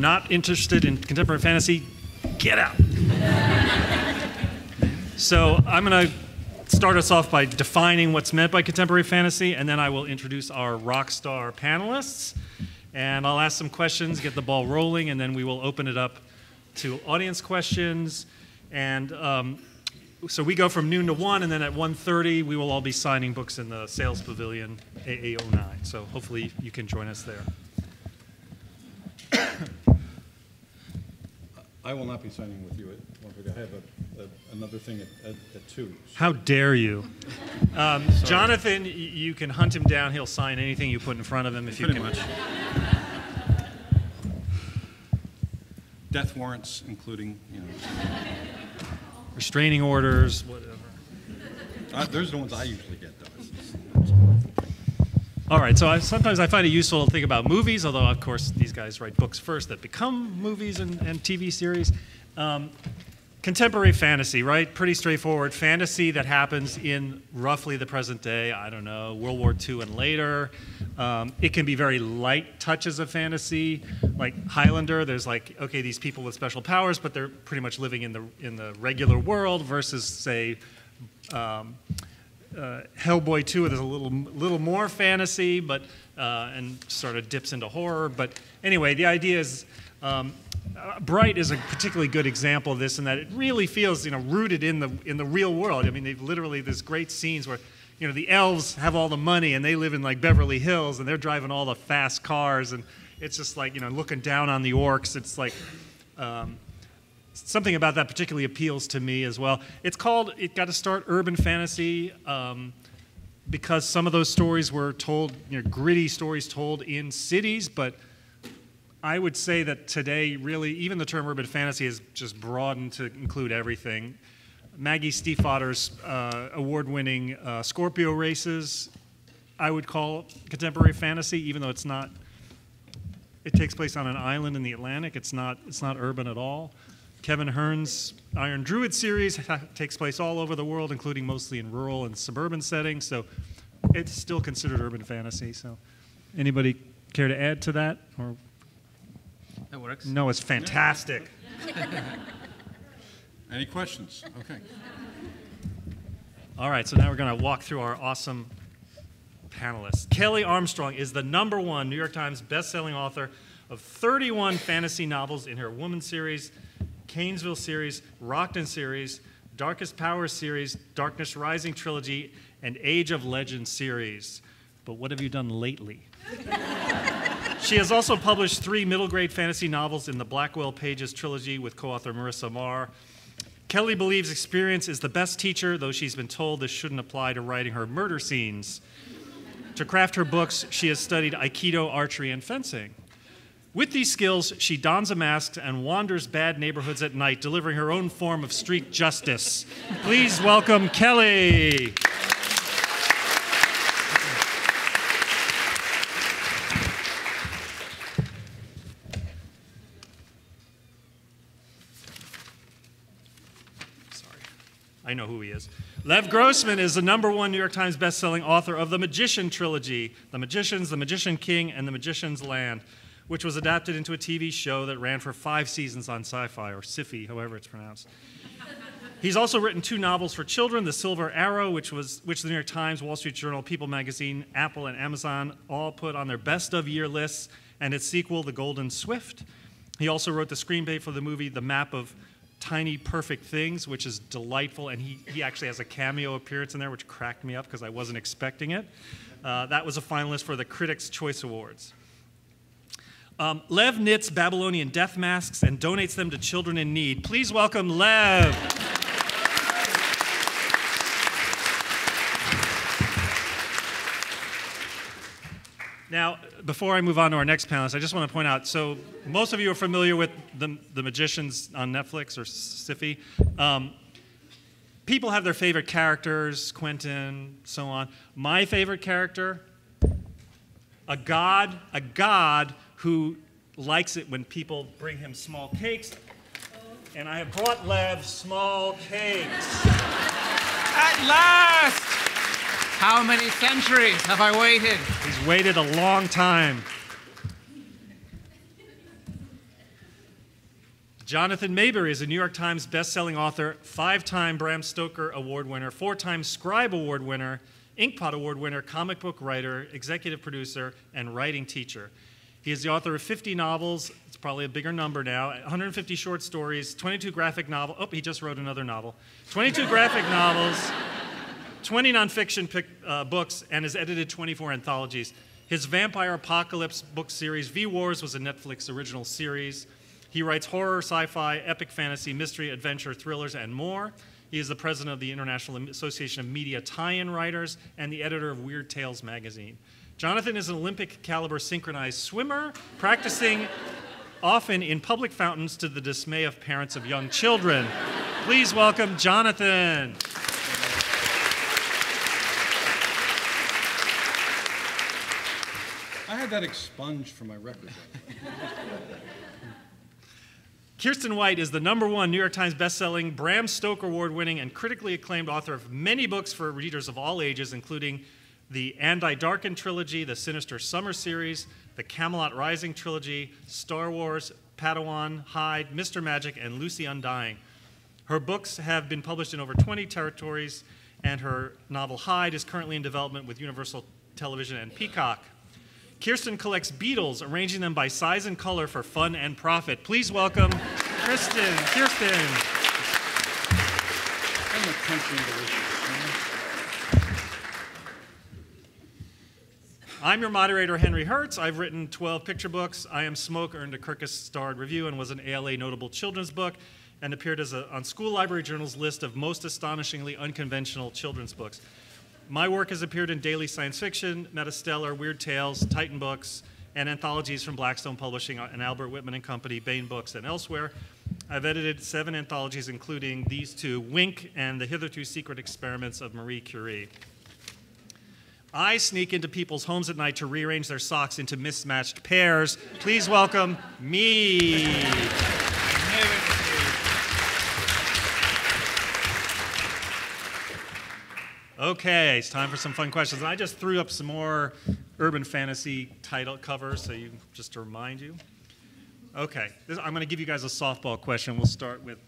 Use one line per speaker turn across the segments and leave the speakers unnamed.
not interested in contemporary fantasy, get out. So I'm going to start us off by defining what's meant by contemporary fantasy, and then I will introduce our rock star panelists. And I'll ask some questions, get the ball rolling, and then we will open it up to audience questions. And so we go from noon to 1, and then at 1:30, we will all be signing books in the Sales Pavilion, AA09. So hopefully you can join us there.
I will not be signing with you at 1:30. I have another thing at 2. So.
How dare you? Jonathan, you can hunt him down. He'll sign anything you put in front of him if you can.
Pretty much. Death warrants, including,
Restraining orders, whatever.
Those are the ones I usually get, though.
All right, so sometimes I find it useful to think about movies, although, of course, these guys write books first that become movies and TV series. Contemporary fantasy, right? Pretty straightforward. Fantasy that happens in roughly the present day, I don't know, World War II and later. It can be very light touches of fantasy, like Highlander. There's like, okay, these people with special powers, but they're pretty much living in the regular world versus, say, Hellboy 2, there's a little more fantasy, but and sort of dips into horror. But anyway, the idea is Bright is a particularly good example of this, in that it really feels rooted in the real world. I mean, they've literally there's great scenes where the elves have all the money and they live in like Beverly Hills and they're driving all the fast cars, and it's just like looking down on the orcs. It's like something about that particularly appeals to me as well. It got to start urban fantasy because some of those stories were told, gritty stories told in cities, but I would say that today, really, even the term urban fantasy has just broadened to include everything. Maggie Stiefvater's award-winning Scorpio races, I would call contemporary fantasy, even though it's not. It takes place on an island in the Atlantic. It's not urban at all. Kevin Hearn's Iron Druid series takes place all over the world, including mostly in rural and suburban settings. So it's still considered urban fantasy. So anybody care to add to that? Or
that works.
No, it's fantastic.
Any questions? Okay.
All right, so now we're going to walk through our awesome panelists. Kelley Armstrong is the #1 New York Times bestselling author of 31 fantasy novels in her Woman series, Canesville series, Rockton series, Darkest Power series, Darkness Rising trilogy, and Age of Legends series. But what have you done lately? She has also published 3 middle-grade fantasy novels in the Blackwell Pages trilogy with co-author Marissa Marr. Kelley believes experience is the best teacher, though she's been told this shouldn't apply to writing her murder scenes. To craft her books, she has studied Aikido, archery, and fencing. With these skills, she dons a mask and wanders bad neighborhoods at night, delivering her own form of street justice. Please welcome Kelley. I know who he is. Lev Grossman is the #1 New York Times bestselling author of the Magician trilogy, The Magicians, The Magician King, and The Magician's Land, which was adapted into a TV show that ran for 5 seasons on Sci-Fi, or Sci-Fi, however it's pronounced. He's also written 2 novels for children, The Silver Arrow, which the New York Times, Wall Street Journal, People Magazine, Apple, and Amazon all put on their best of year lists, and its sequel, The Golden Swift. He also wrote the screenplay for the movie The Map of Tiny Perfect Things, which is delightful, and he actually has a cameo appearance in there, which cracked me up because I wasn't expecting it. That was a finalist for the Critics' Choice Awards. Lev knits Babylonian death masks and donates them to children in need. Please welcome Lev. Now, before I move on to our next panelist, I just want to point out, so most of you are familiar with the Magicians on Netflix, or Sci-Fi. People have their favorite characters, Quentin, so on. My favorite character, a god who likes it when people bring him small cakes. And I have brought Lev small cakes.
At last! How many centuries have I waited?
He's waited a long time. Jonathan Maberry is a New York Times bestselling author, 5-time Bram Stoker Award winner, 4-time Scribe Award winner, Inkpot Award winner, comic book writer, executive producer, and writing teacher. He is the author of 50 novels, it's probably a bigger number now, 150 short stories, 22 graphic novels, oh, he just wrote another novel, 22 graphic novels, 20 nonfiction books, and has edited 24 anthologies. His Vampire Apocalypse book series, V-Wars, was a Netflix original series. He writes horror, sci-fi, epic fantasy, mystery, adventure, thrillers, and more. He is the president of the International Association of Media Tie-In Writers and the editor of Weird Tales magazine. Jonathan is an Olympic-caliber synchronized swimmer, practicing often in public fountains to the dismay of parents of young children. Please welcome Jonathan.
I had that expunged from my record.
Kiersten White is the #1 New York Times bestselling, Bram Stoker Award-winning, and critically acclaimed author of many books for readers of all ages, including the And I Darken trilogy, the Sinister Summer series, the Camelot Rising trilogy, Star Wars, Padawan, Hyde, Mr. Magic, and Lucy Undying. Her books have been published in over 20 territories, and her novel Hyde is currently in development with Universal Television and Peacock. Kiersten collects beetles, arranging them by size and color for fun and profit. Please welcome Kiersten.
I'm a country delicious.
I'm your moderator, Henry Herz. I've written 12 picture books. I Am Smoke earned a Kirkus-starred review and was an ALA notable children's book and appeared on School Library Journal's list of most astonishingly unconventional children's books. My work has appeared in daily science fiction, Metastellar, Weird Tales, Titan Books, and anthologies from Blackstone Publishing and Albert Whitman and Company, Baen Books, and elsewhere. I've edited 7 anthologies, including these 2, Wink and The Hitherto Secret Experiments of Marie Curie. I sneak into people's homes at night to rearrange their socks into mismatched pairs. Please welcome me. Okay, it's time for some fun questions. I just threw up some more urban fantasy title covers, so just to remind you. Okay, I'm going to give you guys a softball question. We'll start with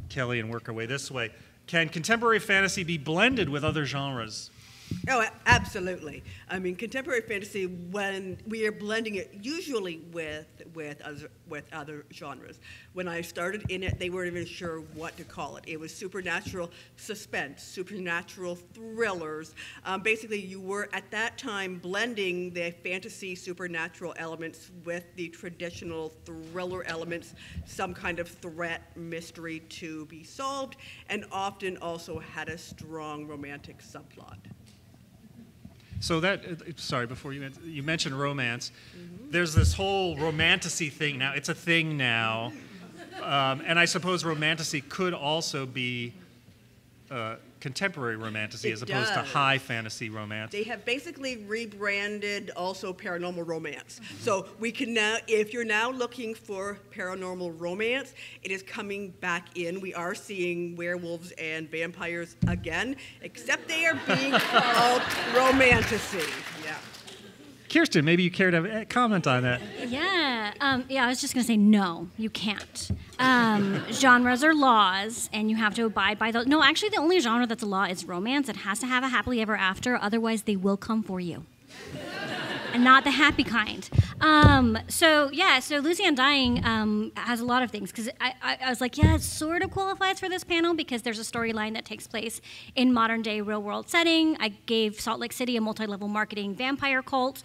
Kelley and work our way this way. Can contemporary fantasy be blended with other genres?
Oh, absolutely. I mean, contemporary fantasy, when we are blending it usually with other genres. When I started in it, they weren't even sure what to call it. It was supernatural suspense, supernatural thrillers. Basically, you were at that time blending the fantasy supernatural elements with the traditional thriller elements, some kind of threat, mystery to be solved, and often also had a strong romantic subplot.
So sorry, before you mentioned romance, there's this whole romantasy thing now. It's a thing now. And I suppose romantasy could also be contemporary romantasy as opposed to high fantasy romance.
They have basically rebranded also paranormal romance. So we can now, if you're now looking for paranormal romance, it is coming back in. We are seeing werewolves and vampires again, except they are being called romantasy. Yeah.
Kiersten, maybe you care to comment on that.
Yeah, I was just going to say no, you can't. Genres are laws, and you have to abide by those. No, actually, the only genre that's a law is romance. It has to have a happily ever after, otherwise they will come for you. And not the happy kind. So Lucy Undying has a lot of things, because I was like, yeah, it sort of qualifies for this panel because there's a storyline that takes place in modern day real world setting. I gave Salt Lake City a multi-level marketing vampire cult.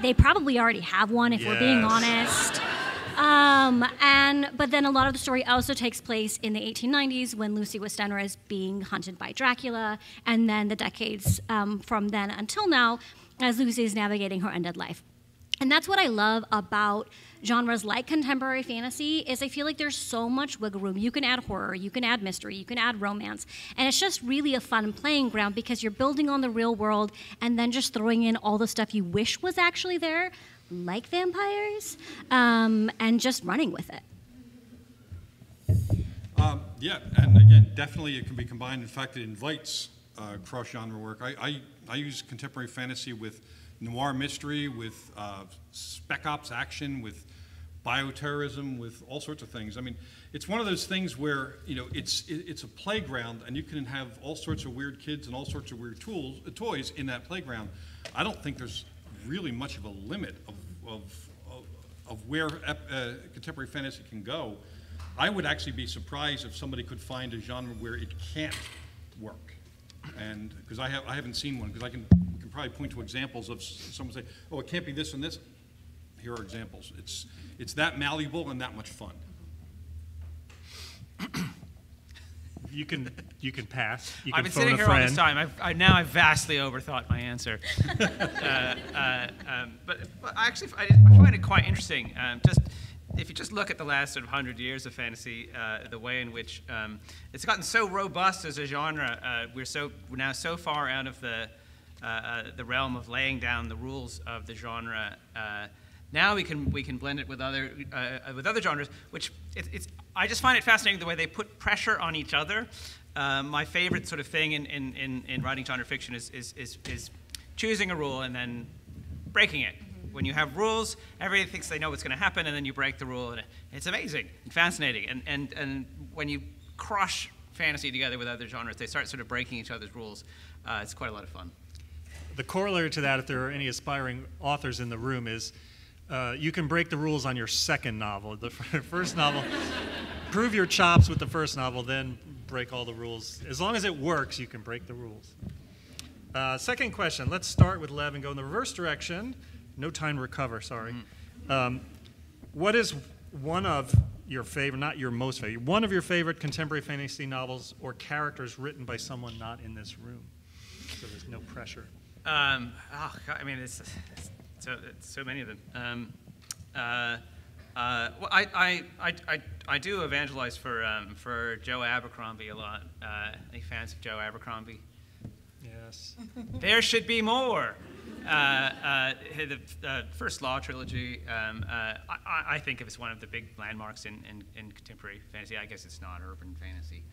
They probably already have one, if we're being honest. But then a lot of the story also takes place in the 1890s when Lucy Westenra is being hunted by Dracula, and then the decades from then until now as Lucy is navigating her ended life. And that's what I love about genres like contemporary fantasy, is I feel like there's so much wiggle room. You can add horror, you can add mystery, you can add romance, and it's just really a fun playing ground because you're building on the real world and then just throwing in all the stuff you wish was actually there, like vampires, and just running with it.
Yeah, and again, definitely it can be combined. In fact, it invites cross-genre work. I use contemporary fantasy with noir mystery, with spec ops action, with bioterrorism, with all sorts of things. I mean, it's one of those things where, it's a playground, and you can have all sorts of weird kids and all sorts of weird toys in that playground. I don't think there's really much of a limit of where contemporary fantasy can go. I would actually be surprised if somebody could find a genre where it can't work, and because I haven't seen one, because I can probably point to examples of someone say, oh, it can't be this and this. Here are examples. It's that malleable and that much fun.
You can pass. You can
I've been
phone
sitting
a
here all
friend.
this time. I've vastly overthought my answer. But I find it quite interesting. If you just look at the last sort of 100 years of fantasy, the way in which it's gotten so robust as a genre, we're now so far out of the realm of laying down the rules of the genre. Now we can blend it with other genres, which I just find it fascinating the way they put pressure on each other. My favorite sort of thing in writing genre fiction is choosing a rule and then breaking it. When you have rules, everybody thinks they know what's going to happen, and then you break the rule, and it's amazing and fascinating. And when you crush fantasy together with other genres, they start sort of breaking each other's rules. It's quite a lot of fun.
The corollary to that, if there are any aspiring authors in the room, is you can break the rules on your second novel. The first novel, prove your chops with the first novel, then break all the rules. As long as it works, you can break the rules. Second question, let's start with Lev and go in the reverse direction. No time to recover, sorry. What is one of your favorite, not your most favorite, one of your favorite contemporary fantasy novels or characters written by someone not in this room? So there's no pressure.
Oh, God, I mean, it's so many of them. Well, I do evangelize for Joe Abercrombie a lot. Any fans of Joe Abercrombie?
Yes.
There should be more. The first Law trilogy, I think of as one of the big landmarks in contemporary fantasy. I guess it's not urban fantasy,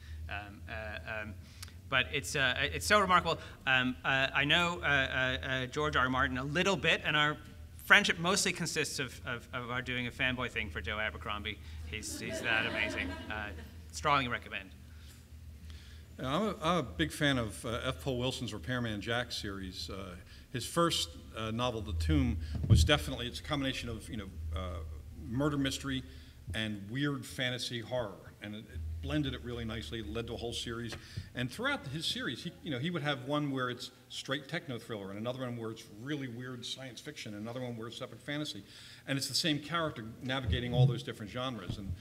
but it's so remarkable. I know George R. R. Martin a little bit, and our friendship mostly consists of our doing a fanboy thing for Joe Abercrombie. He's that amazing. Strongly recommend.
I'm a big fan of F. Paul Wilson's Repairman Jack series. His first novel, The Tomb, was definitely, it's a combination of murder mystery and weird fantasy horror, and it blended it really nicely. It led to a whole series, and throughout his series, he would have one where it's straight techno thriller, and another one where it's really weird science fiction, and another one where it's epic fantasy, and it's the same character navigating all those different genres. And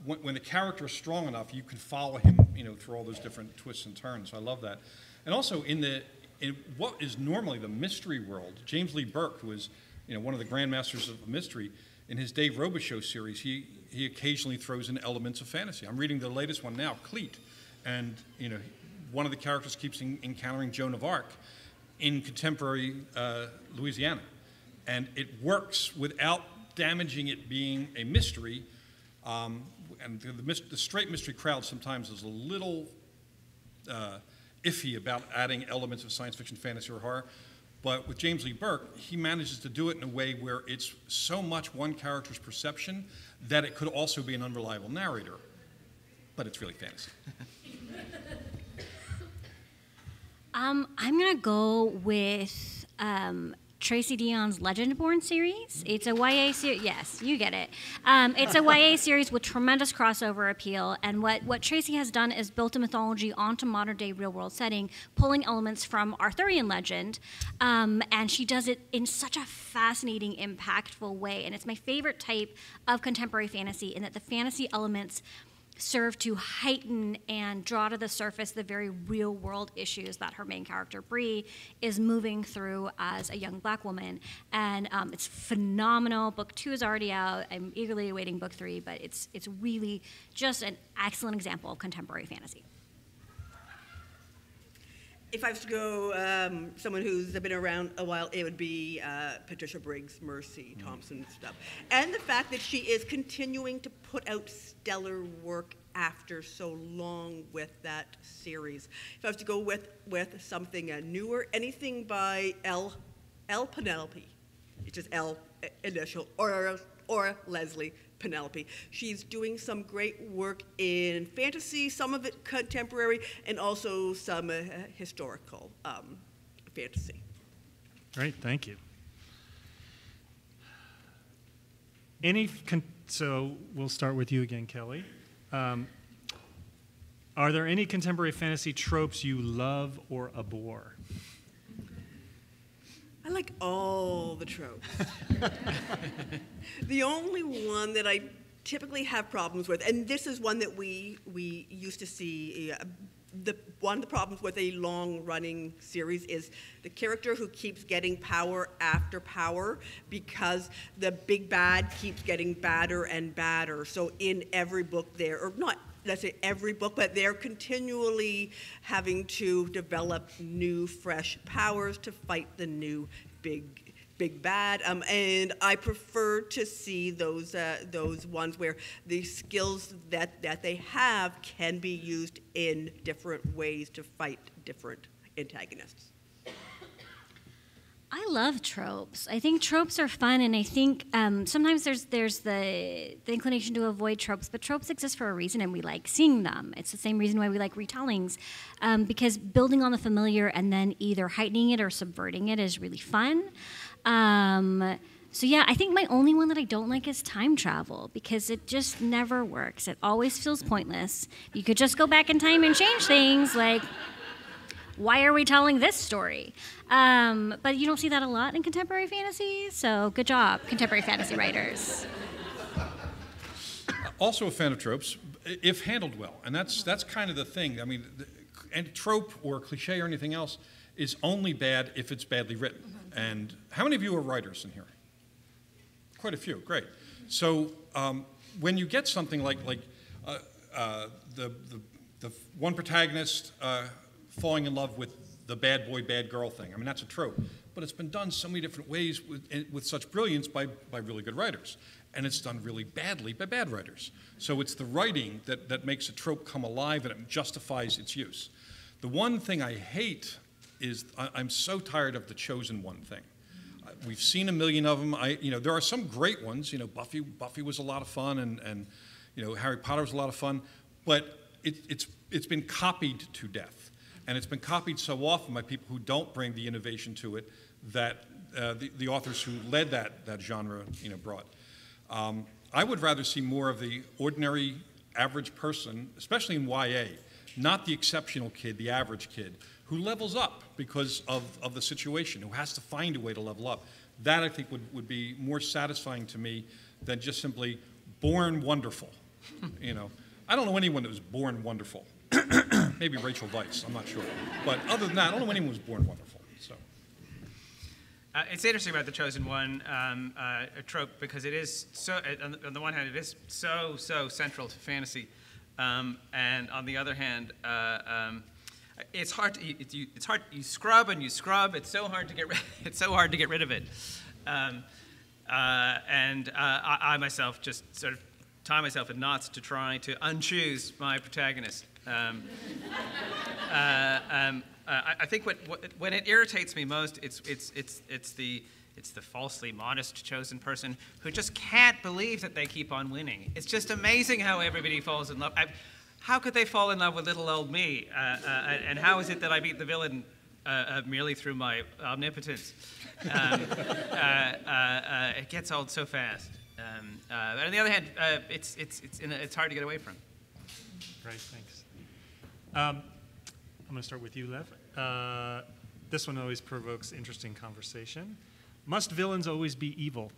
when the character is strong enough, you can follow him, through all those different twists and turns. I love that. And also in what is normally the mystery world, James Lee Burke, who was, one of the grandmasters of mystery, in his Dave Robichaux series, he occasionally throws in elements of fantasy. I'm reading the latest one now, Cleet, and one of the characters keeps encountering Joan of Arc in contemporary Louisiana, and it works without damaging it being a mystery. And the straight mystery crowd sometimes is a little iffy about adding elements of science fiction, fantasy, or horror. But with James Lee Burke, he manages to do it in a way where it's so much one character's perception that it could also be an unreliable narrator. But it's really fantasy.
I'm going to go with Tracy Dion's Legendborn series. It's a YA series. Yes, you get it. It's a YA series with tremendous crossover appeal. And what Tracy has done is built a mythology onto modern-day real-world setting, pulling elements from Arthurian legend. And she does it in such a fascinating, impactful way. And it's my favorite type of contemporary fantasy in that the fantasy elements serve to heighten and draw to the surface the very real-world issues that her main character, Bree, is moving through as a young black woman. And it's phenomenal. Book 2 is already out. I'm eagerly awaiting book 3, but it's really just an excellent example of contemporary fantasy.
If I was to go someone who's been around a while, it would be Patricia Briggs, Mercy Thompson stuff. And the fact that she is continuing to put out stellar work after so long with that series. If I was to go with something newer, anything by L. Penelope, it's just L initial, or or Leslie Penelope. She's doing some great work in fantasy, some of it contemporary, and also some historical fantasy.
Great, thank you. So we'll start with you again, Kelley. Are there any contemporary fantasy tropes you love or abhor?
I like all the tropes. The only one that I typically have problems with, and this is one that we used to see, one of the problems with a long-running series is the character who keeps getting power after power because the big bad keeps getting badder and badder. So in every book or not, let's say every book, but they're continually having to develop new, fresh powers to fight the new big bad. And I prefer to see those ones where the skills that they have can be used in different ways to fight different antagonists.
I love tropes. I think tropes are fun, and I think sometimes there's the inclination to avoid tropes, but tropes exist for a reason, and we like seeing them. It's the same reason why we like retellings, because building on the familiar and then either heightening it or subverting it is really fun. So yeah, I think my only one that I don't like is time travel, because it just never works. It always feels pointless. You could just go back in time and change things, like, why are we telling this story? But you don't see that a lot in contemporary fantasy, so good job, contemporary fantasy writers.
Also a fan of tropes, if handled well, and that's kind of the thing. I mean, and trope or cliche or anything else is only bad if it's badly written. And how many of you are writers in here? Quite a few, great. So when you get something like the one protagonist falling in love with the bad boy, bad girl thing. I mean, that's a trope. But it's been done so many different ways with such brilliance by really good writers. And it's done really badly by bad writers. So it's the writing that makes a trope come alive and it justifies its use. The one thing I hate is I'm so tired of the chosen one thing. We've seen a million of them. There are some great ones. Buffy was a lot of fun, and Harry Potter was a lot of fun. But it's been copied to death. And it's been copied so often by people who don't bring the innovation to it that the authors who led that genre brought. I would rather see more of the ordinary, average person, especially in YA, not the exceptional kid, the average kid, who levels up because of the situation, who has to find a way to level up. That, I think, would be more satisfying to me than just simply born wonderful. I don't know anyone that was born wonderful. Maybe Rachel Weisz, I'm not sure. But other than that, I don't know anyone who was born wonderful. So.
It's interesting about the chosen one a trope because it is so. On the one hand, it is so central to fantasy, and on the other hand, it's hard. It's hard. You scrub and you scrub. It's so hard to get. It's so hard to get rid of it. I myself just sort of tie myself in knots to try to unchoose my protagonist. I think when it irritates me most, it's the falsely modest chosen person who just can't believe that they keep on winning. It's just amazing how everybody falls in love. How could they fall in love with little old me? And how is it that I beat the villain merely through my omnipotence? It gets old so fast. But on the other hand, it's hard to get away from.
Great, thanks. I'm going to start with you, Lev. This one always provokes interesting conversation. Must villains always be evil?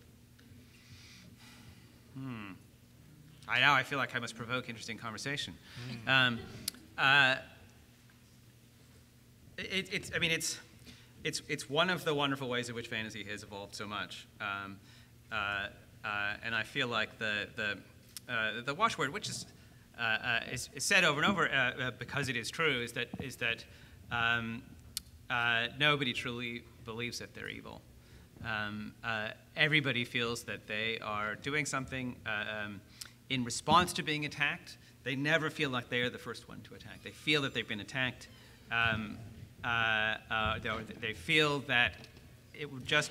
I feel like I must provoke interesting conversation. It's one of the wonderful ways in which fantasy has evolved so much, and I feel like the watchword, which is said over and over because it is true, is that nobody truly believes that they're evil. Everybody feels that they are doing something in response to being attacked. They never feel like they are the first one to attack. They feel that they've been attacked. They feel that it would just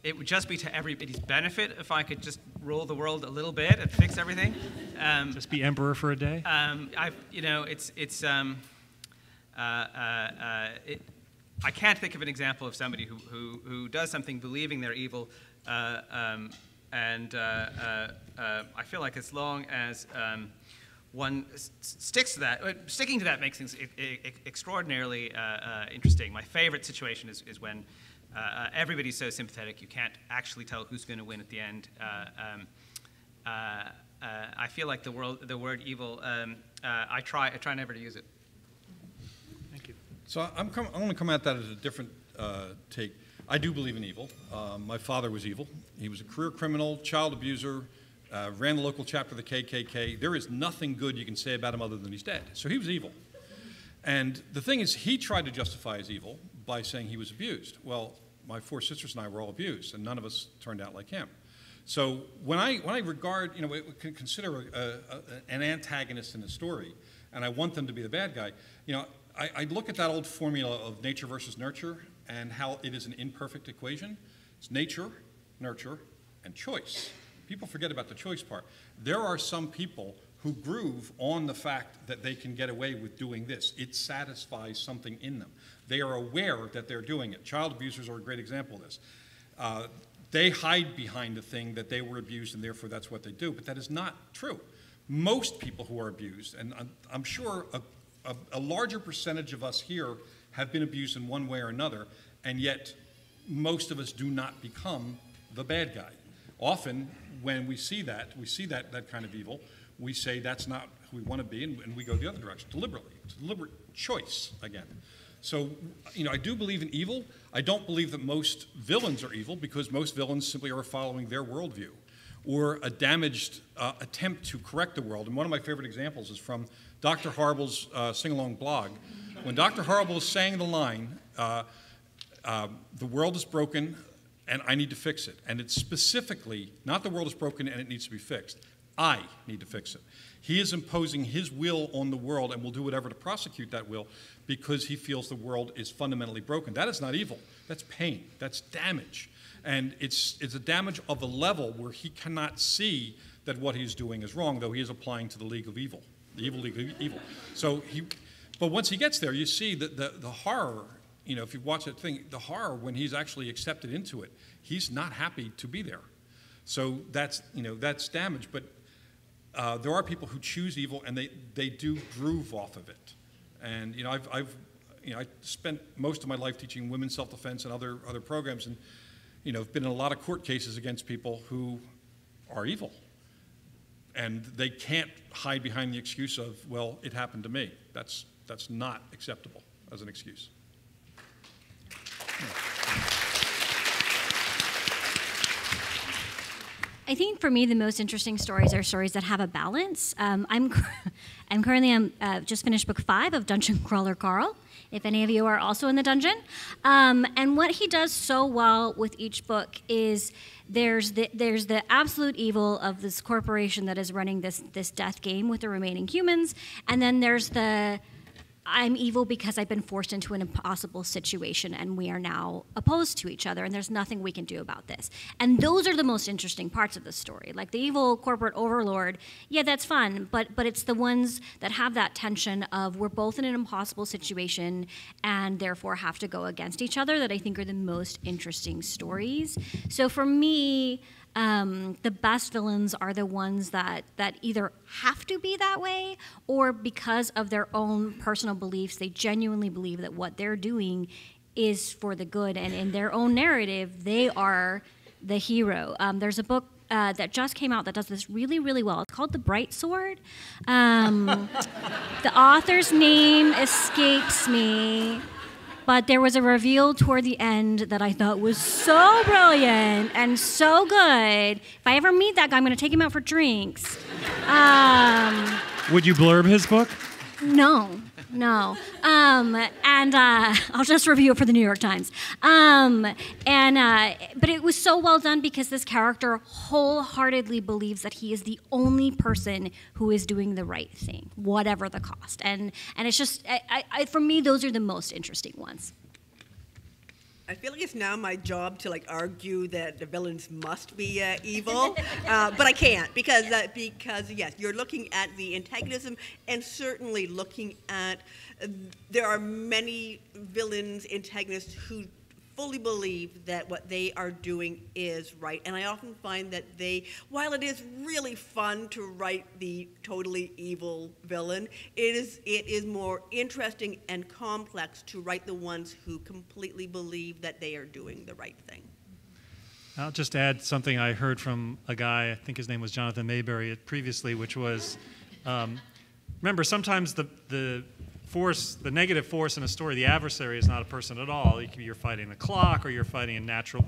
it would just be to everybody's benefit if I could just rule the world a little bit and fix everything.
Just be emperor for a day?
I can't think of an example of somebody who does something believing they're evil, and I feel like as long as one sticks to that, sticking to that makes things extraordinarily interesting. My favorite situation is when everybody's so sympathetic you can't actually tell who's going to win at the end. I feel like the word evil. I try never to use it.
Thank you.
So I'm going to come at that as a different take. I do believe in evil. My father was evil. He was a career criminal, child abuser, ran the local chapter of the KKK. There is nothing good you can say about him other than he's dead. So he was evil. And the thing is, he tried to justify his evil by saying he was abused. Well, my 4 sisters and I were all abused, and none of us turned out like him. So when I regard, consider an antagonist in a story, and I want them to be the bad guy, I look at that old formula of nature versus nurture and how it is an imperfect equation. It's nature, nurture, and choice. People forget about the choice part. There are some people who groove on the fact that they can get away with doing this. It satisfies something in them. They are aware that they're doing it. Child abusers are a great example of this. They hide behind the thing that they were abused and therefore that's what they do, but that is not true. Most people who are abused, and I'm sure a larger percentage of us here have been abused in one way or another, and yet most of us do not become the bad guy. Often when we see that kind of evil, we say that's not who we want to be, and we go the other direction, deliberately. It's a deliberate choice, again. So, I do believe in evil. I don't believe that most villains are evil, because most villains simply are following their worldview or a damaged attempt to correct the world. And one of my favorite examples is from Dr. Horrible's sing-along blog. When Dr. Horrible sang the line, the world is broken and I need to fix it. And it's specifically, not the world is broken and it needs to be fixed. I need to fix it. He is imposing his will on the world and will do whatever to prosecute that will because he feels the world is fundamentally broken. That is not evil. That's pain. That's damage. And it's a damage of a level where he cannot see that what he's doing is wrong, though he is applying to the League of Evil, the evil League of Evil. But once he gets there, you see that the horror, if you watch that thing, the horror when he's actually accepted into it, he's not happy to be there. So that's damage. But there are people who choose evil and they do groove off of it. And I spent most of my life teaching women's self-defense and other programs, and I've been in a lot of court cases against people who are evil. And they can't hide behind the excuse of, well, it happened to me. That's not acceptable as an excuse.
I think for me, the most interesting stories are stories that have a balance. I'm currently just finished book 5 of Dungeon Crawler Carl, if any of you are also in the dungeon. And what he does so well with each book is there's the absolute evil of this corporation that is running this death game with the remaining humans, and then there's the I'm evil because I've been forced into an impossible situation and we are now opposed to each other and there's nothing we can do about this. And those are the most interesting parts of the story. Like the evil corporate overlord, yeah, that's fun, but it's the ones that have that tension of we're both in an impossible situation and therefore have to go against each other that I think are the most interesting stories. So for me, the best villains are the ones that either have to be that way or because of their own personal beliefs, they genuinely believe that what they're doing is for the good. And in their own narrative, they are the hero. There's a book that just came out that does this really, really well. It's called The Bright Sword. The author's name escapes me. But there was a reveal toward the end that I thought was so brilliant and so good. If I ever meet that guy, I'm going to take him out for drinks.
Would you blurb his book?
No. And I'll just review it for the New York Times. But it was so well done because this character wholeheartedly believes that he is the only person who is doing the right thing, whatever the cost. And it's just, for me, those are the most interesting ones.
I feel like it's now my job to like argue that the villains must be evil, but I can't because yes, you're looking at the antagonism and certainly looking at there are many villains, antagonists who fully believe that what they are doing is right. And I often find that while it is really fun to write the totally evil villain, it is more interesting and complex to write the ones who completely believe that they are doing the right thing.
I'll just add something I heard from a guy, I think his name was Jonathan Maberry previously, which was, remember, sometimes the negative force in a story, the adversary is not a person at all. You're fighting the clock, or you're fighting a natural,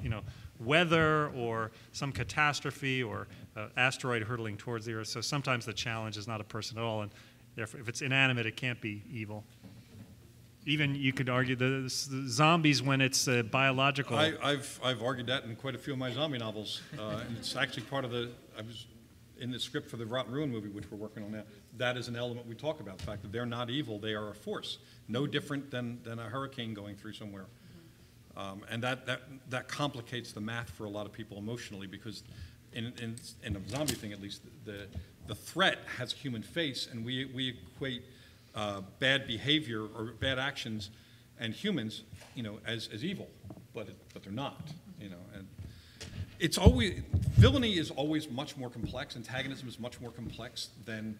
weather, or some catastrophe, or asteroid hurtling towards the Earth. So sometimes the challenge is not a person at all, and therefore, if it's inanimate, it can't be evil. Even you could argue the zombies when it's biological.
I've argued that in quite a few of my zombie novels, and it's actually part of I was in the script for the Rotten Ruin movie, which we're working on now. That is an element we talk about, the fact that they're not evil, they are a force, no different than a hurricane going through somewhere. And that complicates the math for a lot of people emotionally, because in a zombie thing at least, the threat has a human face, and we equate bad behavior or bad actions and humans, as evil, but they're not, and it's always, villainy is always much more complex. Antagonism is much more complex than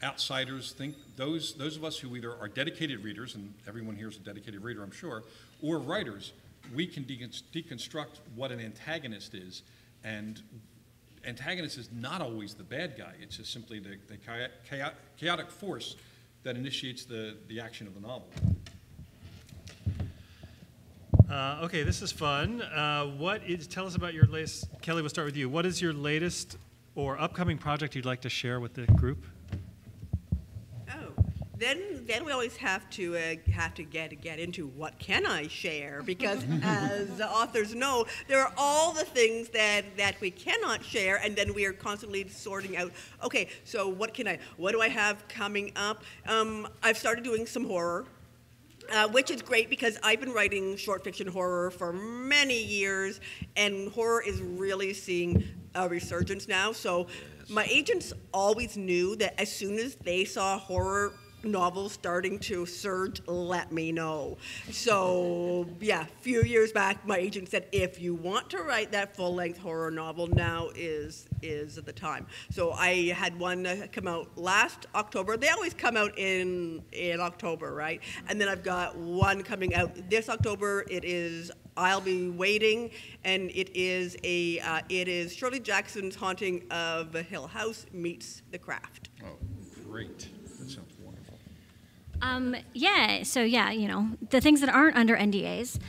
outsiders think. Those of us who either are dedicated readers, and everyone here is a dedicated reader, I'm sure, or writers, we can deconstruct what an antagonist is. And antagonist is not always the bad guy. It's just simply the chaotic force that initiates the action of the novel.
Okay, this is fun. Tell us about your latest, Kelley, we'll start with you. What is your latest or upcoming project you'd like to share with the group?
Then we always have to get into what can I share, because as the authors know, there are all the things that we cannot share, and then we are constantly sorting out, okay, so what do I have coming up? I've started doing some horror. Which is great because I've been writing short fiction horror for many years, and horror is really seeing a resurgence now. So my agents always knew that as soon as they saw horror novels starting to surge, let me know. So yeah, a few years back, my agent said, if you want to write that full-length horror novel, now is the time. So I had one come out last October. They always come out in October, right? And then I've got one coming out this October. It is I'll Be Waiting, and it is Shirley Jackson's Haunting of Hill House meets The Craft.
Oh, great. That sounds wonderful.
The things that aren't under NDAs.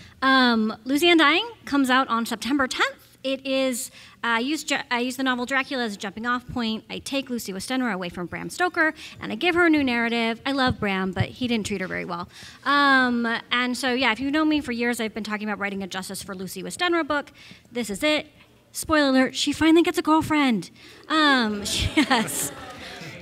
Lucy Undying comes out on September 10th. It is, I use the novel Dracula as a jumping off point. I take Lucy Westenra away from Bram Stoker, and I give her a new narrative. I love Bram, but he didn't treat her very well. And so, if you've known me for years, I've been talking about writing a Justice for Lucy Westenra book. This is it. Spoiler alert, she finally gets a girlfriend. Yes.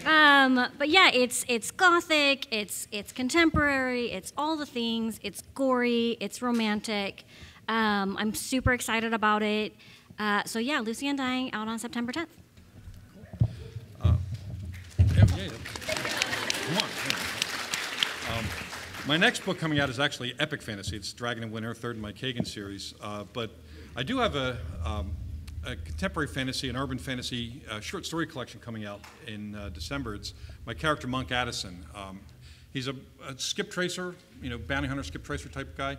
But yeah, it's gothic, it's contemporary, it's all the things, it's gory, it's romantic. I'm super excited about it. Lucy Undying out on September 10th.
Come on. My next book coming out is actually epic fantasy. It's Dragon and Winter, third in my Kagan series. But I do have a contemporary fantasy, an urban fantasy short story collection coming out in December. It's my character, Monk Addison. He's a skip tracer, bounty hunter, skip tracer type guy.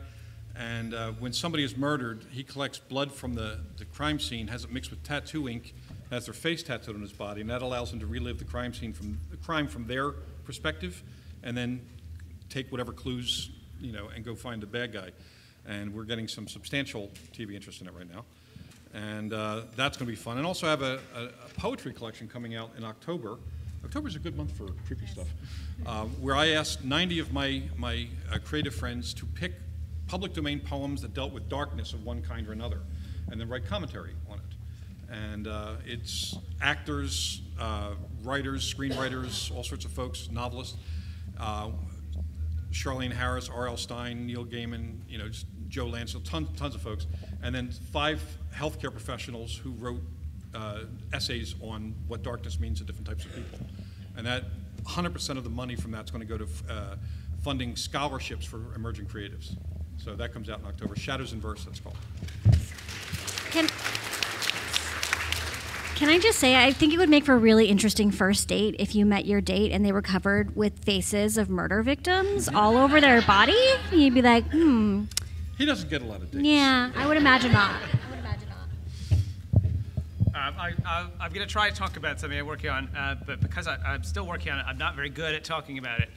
And when somebody is murdered, he collects blood from the crime scene, has it mixed with tattoo ink, has their face tattooed on his body, and that allows him to relive the crime scene from their perspective, and then take whatever clues, and go find the bad guy. And we're getting some substantial TV interest in it right now. And that's going to be fun. And also have a poetry collection coming out in October. October's a good month for creepy stuff, where I asked 90 of my creative friends to pick public domain poems that dealt with darkness of one kind or another, and then write commentary on it. And it's actors, writers, screenwriters, all sorts of folks, novelists, Charlene Harris, R.L. Stein, Neil Gaiman, just Joe Lansdale, tons of folks, and then 5 healthcare professionals who wrote essays on what darkness means to different types of people. And that 100% of the money from that's going to go to funding scholarships for emerging creatives. So that comes out in October. Shadows in Verse, that's called.
Can I just say, I think it would make for a really interesting first date if you met your date and they were covered with faces of murder victims all over their body. You'd be like,
He doesn't get a lot of dates.
Yeah, I would imagine not.
I'm going to try to talk about something I'm working on, but because I'm still working on it, I'm not very good at talking about it.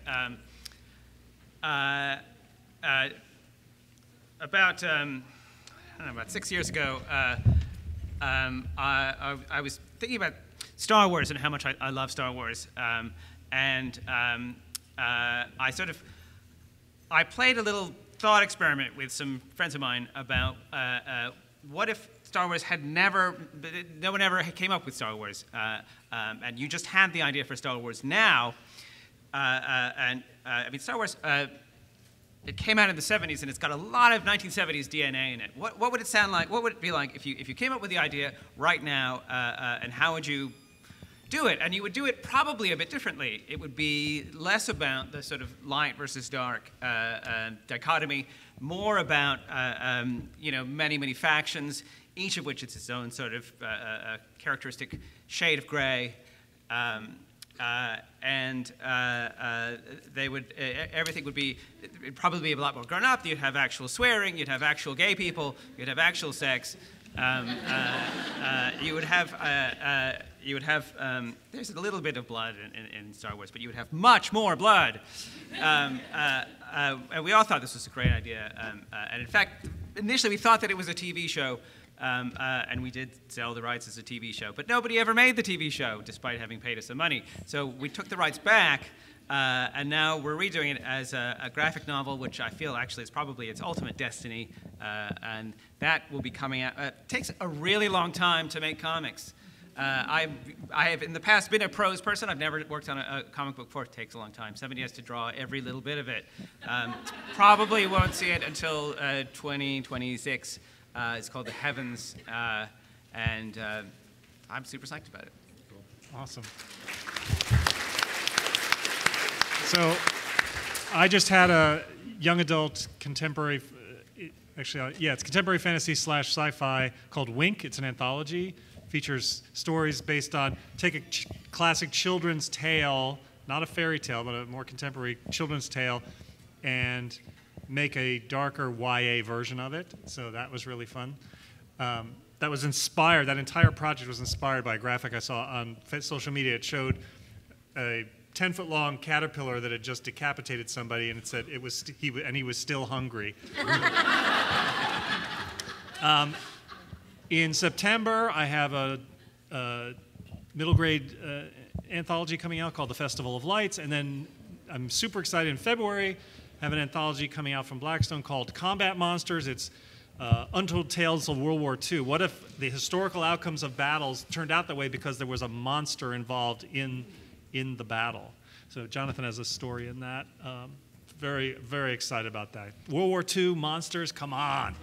About 6 years ago, I was thinking about Star Wars and how much I love Star Wars, and I played a little thought experiment with some friends of mine about what if Star Wars no one ever came up with Star Wars, and you just had the idea for Star Wars now, Star Wars, it came out in the 70s, and it's got a lot of 1970s DNA in it. What would it sound like? What would it be like if you came up with the idea right now, and how would you do it? And you would do it probably a bit differently. It would be less about the sort of light versus dark dichotomy, more about many factions, each of which is its own sort of characteristic shade of gray. Everything would be, it'd probably be a lot more grown up. You'd have actual swearing, you'd have actual gay people, you'd have actual sex. You would have, there's a little bit of blood in Star Wars, but you would have much more blood. And we all thought this was a great idea. And in fact, initially we thought that it was a TV show. And we did sell the rights as a TV show, but nobody ever made the TV show, despite having paid us some money. So we took the rights back, and now we're redoing it as a graphic novel, which I feel actually is probably its ultimate destiny, and that will be coming out. It takes a really long time to make comics. I have in the past been a prose person. I've never worked on a comic book before. It takes a long time. Somebody has to draw every little bit of it. Probably won't see it until 2026. It's called The Heavens, and I'm super psyched about it.
Cool. Awesome. So I just had a young adult contemporary, it's contemporary fantasy / sci-fi called Wink. It's an anthology. Features stories based on, take a classic children's tale, not a fairy tale, but a more contemporary children's tale, and make a darker YA version of it. So that was really fun. That was inspired, that entire project was inspired by a graphic I saw on social media. It showed a 10-foot-long caterpillar that had just decapitated somebody, and it said he was still hungry. In September, I have a middle grade anthology coming out called The Festival of Lights, and then I'm super excited in February. I have an anthology coming out from Blackstone called Combat Monsters. It's Untold Tales of World War II. What if the historical outcomes of battles turned out that way because there was a monster involved in the battle? So Jonathan has a story in that. Very, very excited about that. World War II monsters, come on.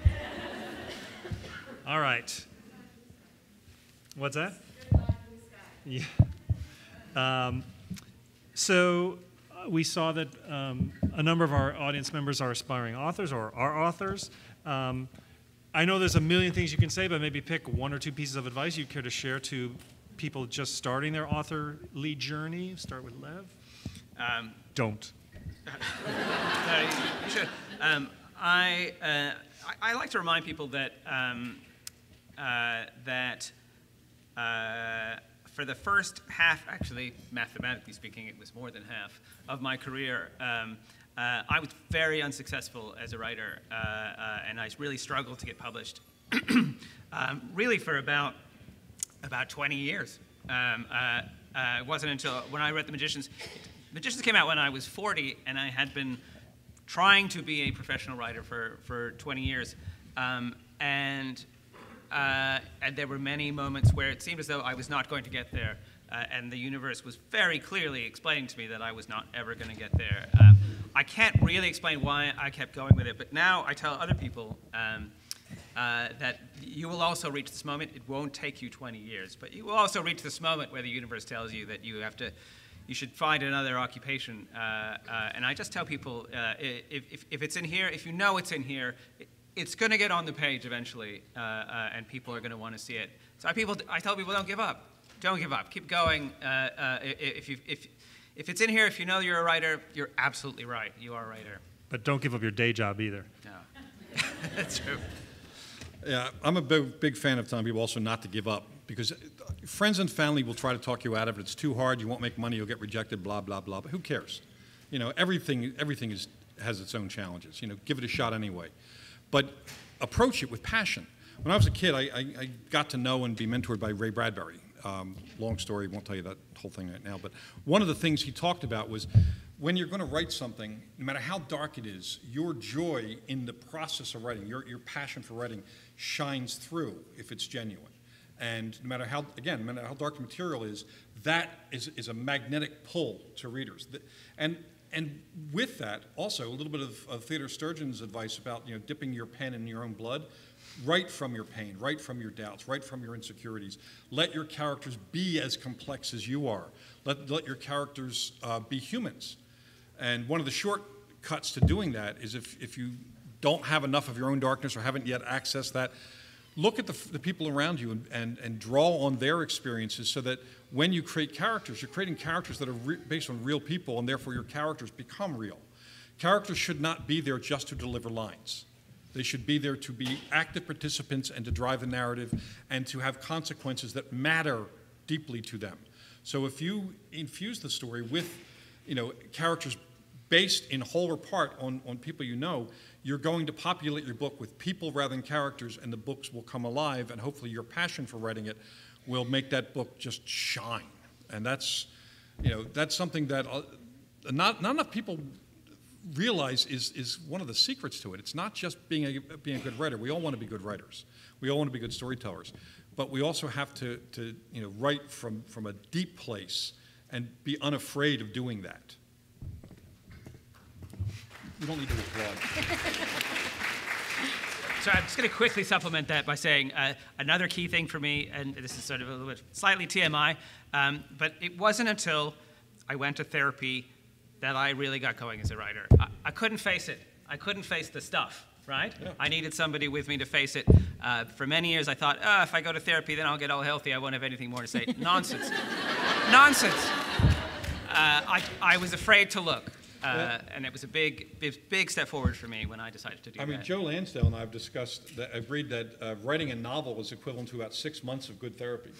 All right. What's that? Yeah. So we saw that a number of our audience members are aspiring authors or are authors. I know there's a million things you can say, but maybe pick one or two pieces of advice you'd care to share to people just starting their authorly journey. Start with Lev. Don't.
You should. I like to remind people that for the first half, actually, mathematically speaking, it was more than half of my career, I was very unsuccessful as a writer, and I really struggled to get published, really for about 20 years. It wasn't until when I read The Magicians. Magicians came out when I was 40, and I had been trying to be a professional writer for 20 years. And there were many moments where it seemed as though I was not going to get there, and the universe was very clearly explaining to me that I was not ever going to get there. I can't really explain why I kept going with it, but now I tell other people that you will also reach this moment. It won't take you 20 years, but you will also reach this moment where the universe tells you that you should find another occupation. And I just tell people, if it's in here, if you know it's in here, it's going to get on the page eventually, and people are going to want to see it. So I tell people, don't give up. Don't give up. Keep going. If it's in here, if you know you're a writer, you're absolutely right. You are a writer.
But don't give up your day job either.
No. That's true.
Yeah, I'm a big fan of telling people also not to give up, because friends and family will try to talk you out of it. It's too hard. You won't make money. You'll get rejected. Blah blah blah. But who cares? You know, everything has its own challenges. You know, give it a shot anyway. But approach it with passion. When I was a kid, I got to know and be mentored by Ray Bradbury. Long story, won't tell you that whole thing right now. But one of the things he talked about was when you're going to write something, no matter how dark it is, your joy in the process of writing, your passion for writing shines through if it's genuine. And no matter how dark the material is, that is a magnetic pull to readers. And with that, also a little bit of Theodore Sturgeon's advice about dipping your pen in your own blood. Write from your pain, write from your doubts, write from your insecurities. Let your characters be as complex as you are. Let your characters be humans. And one of the shortcuts to doing that is if you don't have enough of your own darkness or haven't yet accessed that, look at the people around you and draw on their experiences, so that when you create characters, you're creating characters that are based on real people, and therefore your characters become real. Characters should not be there just to deliver lines. They should be there to be active participants and to drive the narrative and to have consequences that matter deeply to them. So if you infuse the story with characters based in whole or part on people you're going to populate your book with people rather than characters, and the books will come alive, and hopefully your passion for writing it will make that book just shine. And that's something that not enough people realize is one of the secrets to it. It's not just being a good writer. We all want to be good writers. We all want to be good storytellers. But we also have to write from a deep place and be unafraid of doing that. You don't need to applaud.
So I'm just going to quickly supplement that by saying another key thing for me, and this is sort of a little bit slightly TMI, but it wasn't until I went to therapy that I really got going as a writer. I couldn't face it. I couldn't face the stuff, right? Yeah. I needed somebody with me to face it. For many years I thought, if I go to therapy, then I'll get all healthy. I won't have anything more to say. Nonsense. Nonsense. I was afraid to look. And it was a big step forward for me when I decided to do that.
I mean, Joe Lansdale and I have agreed that writing a novel is equivalent to about 6 months of good therapy.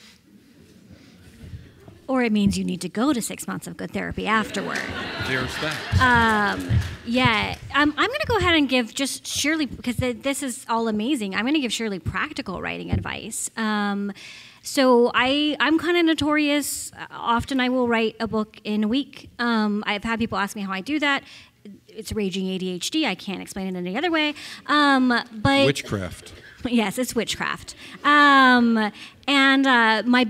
Or it means you need to go to 6 months of good therapy afterward.
There's that.
I'm going to go ahead and give just Shirley, because this is all amazing, I'm going to give Shirley practical writing advice. So I'm kind of notorious. Often I will write a book in a week. I've had people ask me how I do that. It's raging ADHD. I can't explain it any other way. But
witchcraft.
Yes, it's witchcraft. My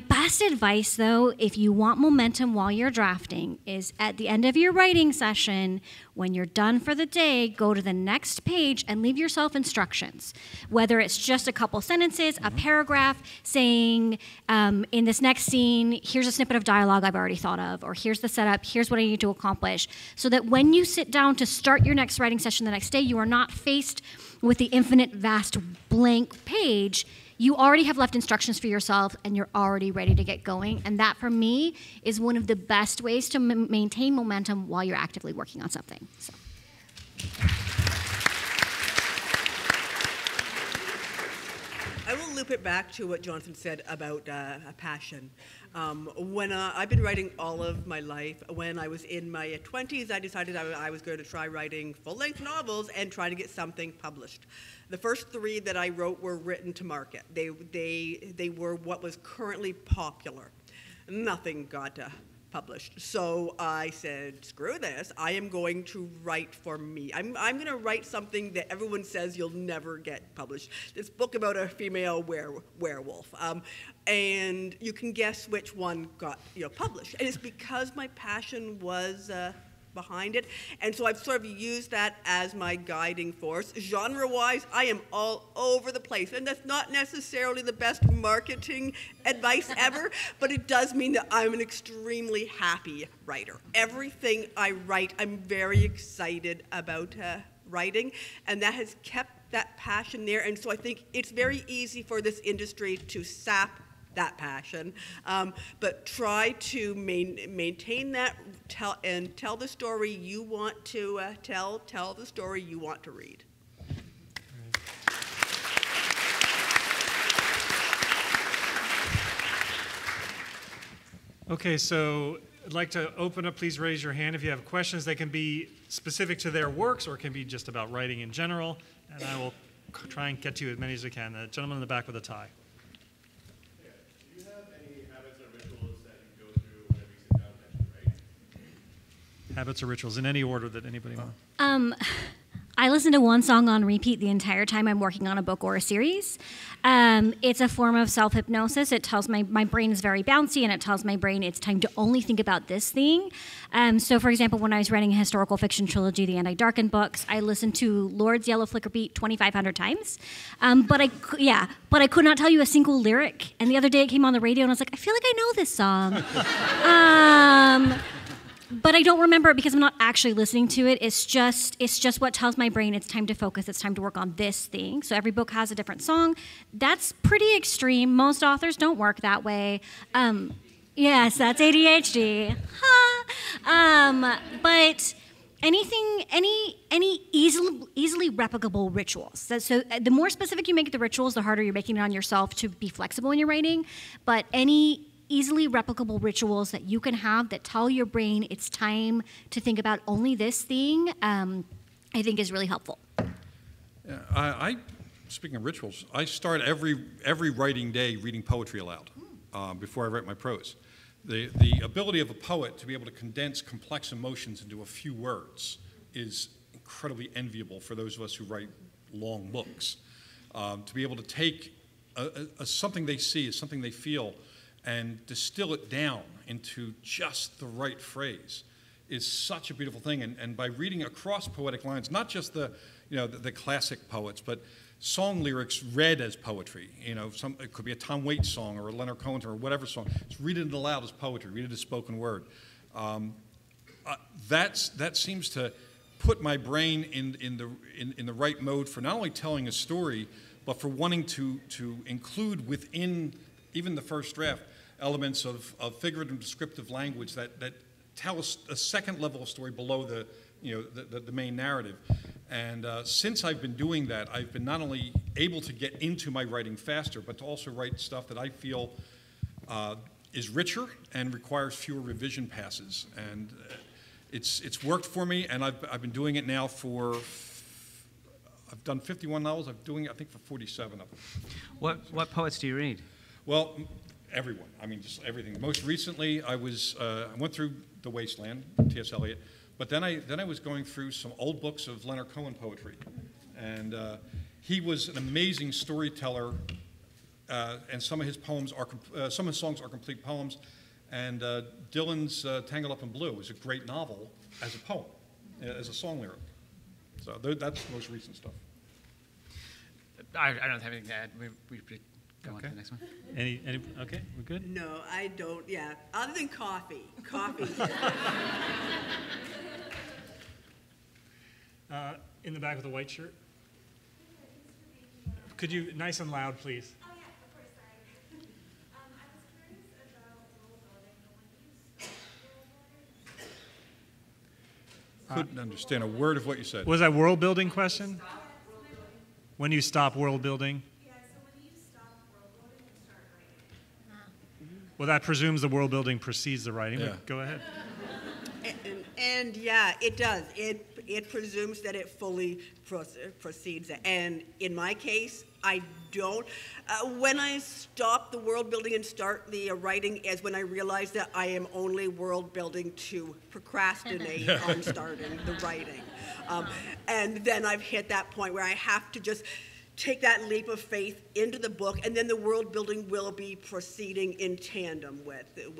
best advice, though, if you want momentum while you're drafting, is at the end of your writing session, when you're done for the day, go to the next page and leave yourself instructions. Whether it's just a couple sentences, a paragraph saying, in this next scene, here's a snippet of dialogue I've already thought of, or here's the setup, here's what I need to accomplish, so that when you sit down to start your next writing session the next day, you are not faced with the infinite, vast, blank page. You already have left instructions for yourself, and you're already ready to get going. And that, for me, is one of the best ways to maintain momentum while you're actively working on something. So.
I will loop it back to what Jonathan said about a passion. When I've been writing all of my life. When I was in my 20s, I decided I was going to try writing full-length novels and try to get something published. The first 3 that I wrote were written to market. They were what was currently popular. Nothing got published. So I said, screw this. I am going to write for me. I'm going to write something that everyone says you'll never get published. This book about a female werewolf. And you can guess which one got published. And it's because my passion was behind it. And so I've sort of used that as my guiding force. Genre-wise, I am all over the place. And that's not necessarily the best marketing advice ever, but it does mean that I'm an extremely happy writer. Everything I write, I'm very excited about writing, and that has kept that passion there. And so I think it's very easy for this industry to sap that passion, but try to maintain that, tell the story you want to tell the story you want to read.
Okay, so I'd like to open up, please raise your hand if you have questions. They can be specific to their works or can be just about writing in general, and I will try and get to as many as I can. The gentleman in the back with a tie. Habits or rituals in any order that anybody wants.
I listen to one song on repeat the entire time I'm working on a book or a series. It's a form of self-hypnosis. It tells my brain is very bouncy, and it tells my brain it's time to only think about this thing. So, for example, when I was writing a historical fiction trilogy, the Anti-Darken books, I listened to Lord's Yellow Flicker Beat 2,500 times. But I could not tell you a single lyric. And the other day it came on the radio, and I was like, I feel like I know this song. But I don't remember it because I'm not actually listening to it. It's just what tells my brain it's time to focus, it's time to work on this thing. So every book has a different song. That's pretty extreme. Most authors don't work that way. Yes, that's ADHD. But any easily replicable rituals. So the more specific you make the rituals, the harder you're making it on yourself to be flexible in your writing. But any easily replicable rituals that you can have that tell your brain it's time to think about only this thing, I think is really helpful.
Yeah, speaking of rituals, I start every writing day reading poetry aloud before I write my prose. The ability of a poet to be able to condense complex emotions into a few words is incredibly enviable for those of us who write long books. To be able to take something they see, something they feel, and distill it down into just the right phrase is such a beautiful thing. And by reading across poetic lines, not just the classic poets, but song lyrics read as poetry. It could be a Tom Waits song or a Leonard Cohen or whatever song. Just read it aloud as poetry. Read it as spoken word. That seems to put my brain in the right mode for not only telling a story, but for wanting to include within even the first draft elements of figurative and descriptive language that tell us a second level of story below the main narrative. And since I've been doing that, I've been not only able to get into my writing faster, but to also write stuff that I feel is richer and requires fewer revision passes. And it's worked for me, and I've been doing it now I've done 51 novels. I'm doing it, I think, for 47 of them.
What poets do you read?
Well, everyone. I mean, just everything. Most recently, I went through The Wasteland, T.S. Eliot, but then I was going through some old books of Leonard Cohen poetry, and he was an amazing storyteller, and some of his songs are complete poems, and Dylan's Tangled Up in Blue is a great novel as a poem, as a song lyric. So that's most recent stuff.
I don't have anything to add. We go on to the next one.
Okay, we're good?
No, I don't, yeah. Other than coffee. Coffee.
In the back with a white shirt. Could you, nice and loud, please?
Oh, yeah, of course, sorry. I was curious about world building, but when you stop world building,
Couldn't understand a word of what you said.
Was that world building question? When you stop world building?
yeah, so when you stop world building and start writing.
Well, that presumes the world building precedes the writing.
Yeah.
But go ahead.
And yeah, it does. It presumes that it fully proceeds. And in my case, I don't. When I stop the world building and start the writing is when I realize that I am only world building to procrastinate on starting the writing. And then I've hit that point where I have to just take that leap of faith into the book, and then the world building will be proceeding in tandem with the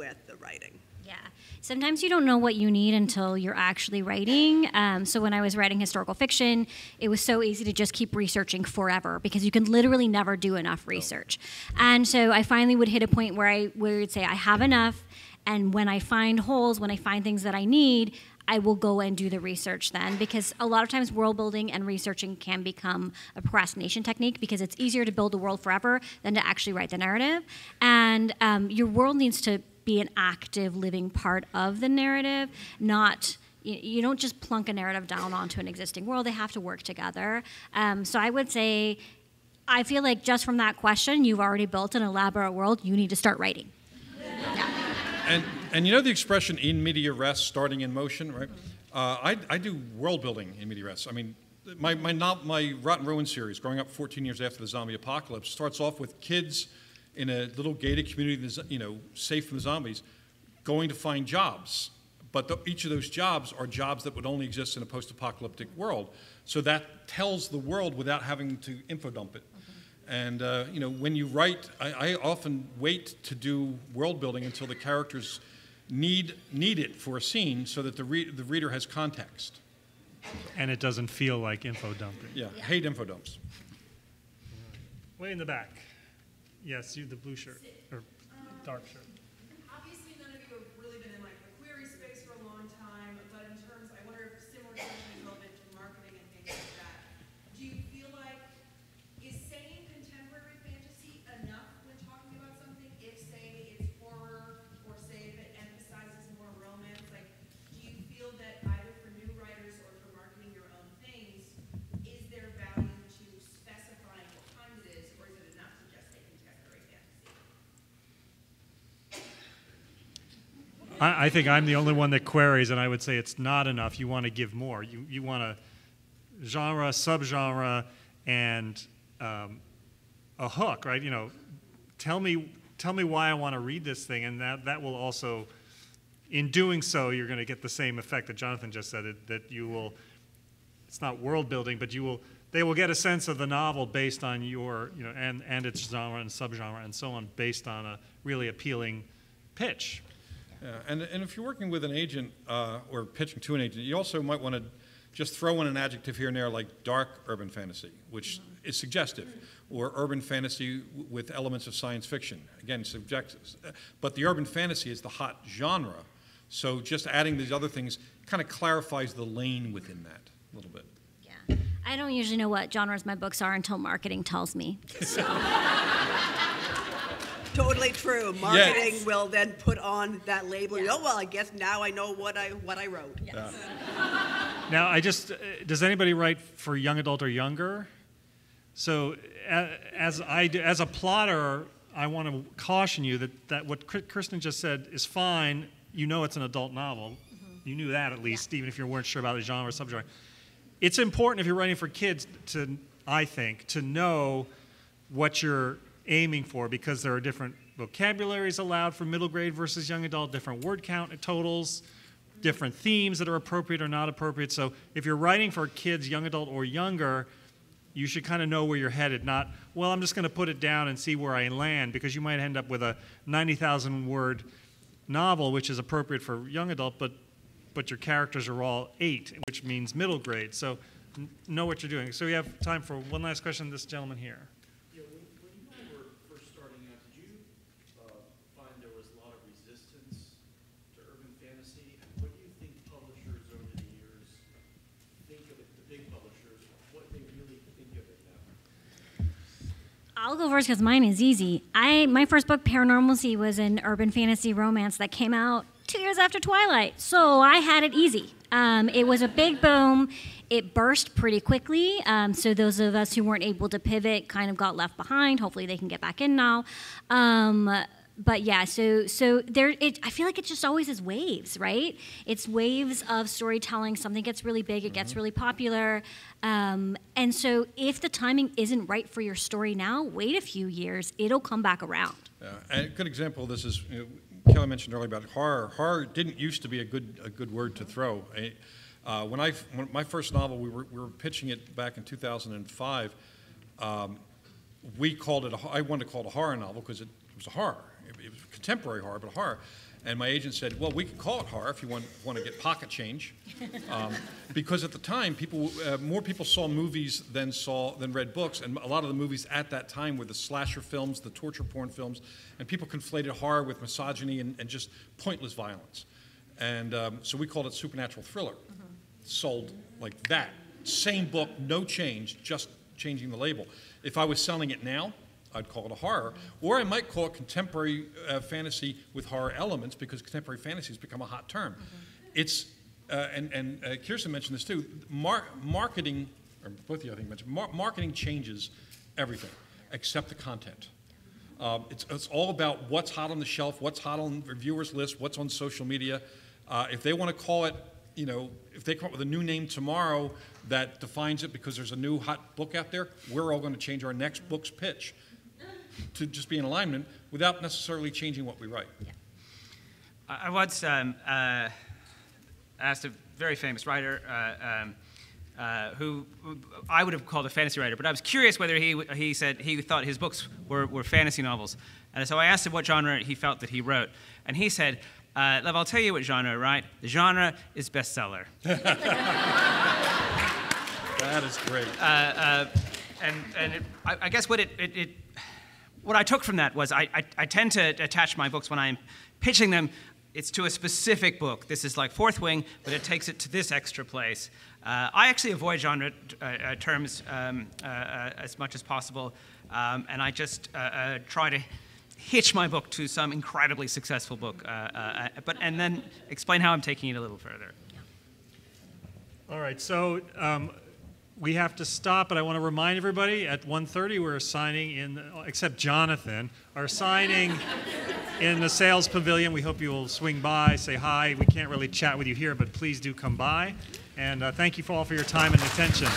writing.
Yeah. Sometimes you don't know what you need until you're actually writing. So when I was writing historical fiction, it was so easy to just keep researching forever because you can literally never do enough research. And so I finally would hit a point where I would say, I have enough. And when I find holes, when I find things that I need, I will go and do the research then, because a lot of times world building and researching can become a procrastination technique because it's easier to build a world forever than to actually write the narrative. And your world needs to be an active, living part of the narrative, not, you don't just plunk a narrative down onto an existing world. They have to work together. So I would say, I feel like just from that question, you've already built an elaborate world. You need to start writing. Yeah.
And you know the expression in media res, starting in motion, right? I do world building in media res. I mean, my Rotten Ruin series, growing up 14 years after the zombie apocalypse, starts off with kids in a little gated community, safe from the zombies, going to find jobs. But each of those jobs are jobs that would only exist in a post-apocalyptic world. So that tells the world without having to info dump it. And when you write, I often wait to do world building until the characters need it for a scene, so that the reader has context.
And it doesn't feel like info dumping.
Yeah, hate info dumps.
Way in the back. Yes, you, the blue shirt or dark shirt.
Obviously, none of you have really been in like the query space for a long time, but in terms, I wonder if similar questions is relevant to marketing and things like that. Do you feel like, is saying contemporary fantasy enough when talking about something if, say, it's horror, or say if it emphasizes more romance? Like, do you feel that either for new writers or for marketing your own things, is there value to specifying what kind it is, or is it enough to just say contemporary fantasy?
I think I'm the only one that queries, and I would say it's not enough. You want to give more. You want a genre, subgenre, and a hook, right? Tell me why I want to read this thing, and that will also, in doing so, you're going to get the same effect that Jonathan just said. That you will. It's not world building, but they will get a sense of the novel based on your, and its genre and subgenre and so on, based on a really appealing pitch.
Yeah, and if you're working with an agent or pitching to an agent, you also might want to just throw in an adjective here and there like dark urban fantasy, which is suggestive, or urban fantasy with elements of science fiction. Again, subjective. But the urban fantasy is the hot genre, so just adding these other things kind of clarifies the lane within that a little bit.
Yeah. I don't usually know what genres my books are until marketing tells me. So.
Totally true. Marketing will then put on that label.
Yeah.
Well, I guess now I know what I wrote.
Yes.
Now, does anybody write for young adult or younger? So, as a plotter, I want to caution you that what Kiersten just said is fine. You know it's an adult novel. Mm-hmm. You knew that at least, even if you weren't sure about the genre or subgenre. It's important if you're writing for kids I think, to know what you're aiming for, because there are different vocabularies allowed for middle grade versus young adult, different word count totals, different themes that are appropriate or not appropriate. So if you're writing for kids, young adult or younger, you should kind of know where you're headed, not, well, I'm just going to put it down and see where I land, because you might end up with a 90,000 word novel, which is appropriate for young adult, but your characters are all 8, which means middle grade. So know what you're doing. So we have time for one last question. This gentleman here.
Yeah, when you were first starting out, did you find there was a lot of resistance to urban fantasy? And what do you think publishers over the years think of it, the big publishers, what they really think of it now?
I'll go first because mine is easy. My first book, Paranormalcy, was an urban fantasy romance that came out 2 years after Twilight, so I had it easy. It was a big boom. It burst pretty quickly, so those of us who weren't able to pivot kind of got left behind. Hopefully they can get back in now. But yeah, so there. I feel like it just always is waves, right? It's waves of storytelling. Something gets really big, it gets really popular, and so if the timing isn't right for your story now, wait a few years. It'll come back around.
Yeah, and a good example of this is, Kelley mentioned earlier about horror. Horror didn't used to be a good word to throw. When my first novel, we were pitching it back in 2005. We called it. I wanted to call it a horror novel because it was a horror. It was contemporary horror, but horror. And my agent said, well, we could call it horror if you want to get pocket change. Because at the time, more people saw movies than read books. And a lot of the movies at that time were the slasher films, the torture porn films. And people conflated horror with misogyny and just pointless violence. And so we called it supernatural thriller. Sold like that. Same book, no change, just changing the label. If I was selling it now, I'd call it a horror, or I might call it contemporary fantasy with horror elements, because contemporary fantasy has become a hot term. It's and Kiersten mentioned this too. Marketing, or both of you I think mentioned, marketing changes everything except the content. It's all about what's hot on the shelf, what's hot on reviewers' list, what's on social media. If they want to call it, if they come up with a new name tomorrow that defines it because there's a new hot book out there, we're all going to change our next book's pitch to just be in alignment without necessarily changing what we write.
Yeah.
I once asked a very famous writer who I would have called a fantasy writer, but I was curious whether he said he thought his books were fantasy novels. And so I asked him what genre he felt that he wrote. And he said, Lev, I'll tell you what genre I write. The genre is bestseller.
That is great.
I guess what what I took from that was I tend to attach my books when I'm pitching them. It's to a specific book. This is like Fourth Wing, but it takes it to this extra place. I actually avoid genre terms as much as possible, and I just try to hitch my book to some incredibly successful book, and then explain how I'm taking it a little further.
All right, so we have to stop, but I want to remind everybody at 1:30 we're signing in, except Jonathan, are signing in the sales pavilion. We hope you will swing by, say hi. We can't really chat with you here, but please do come by. And thank you all for your time and attention.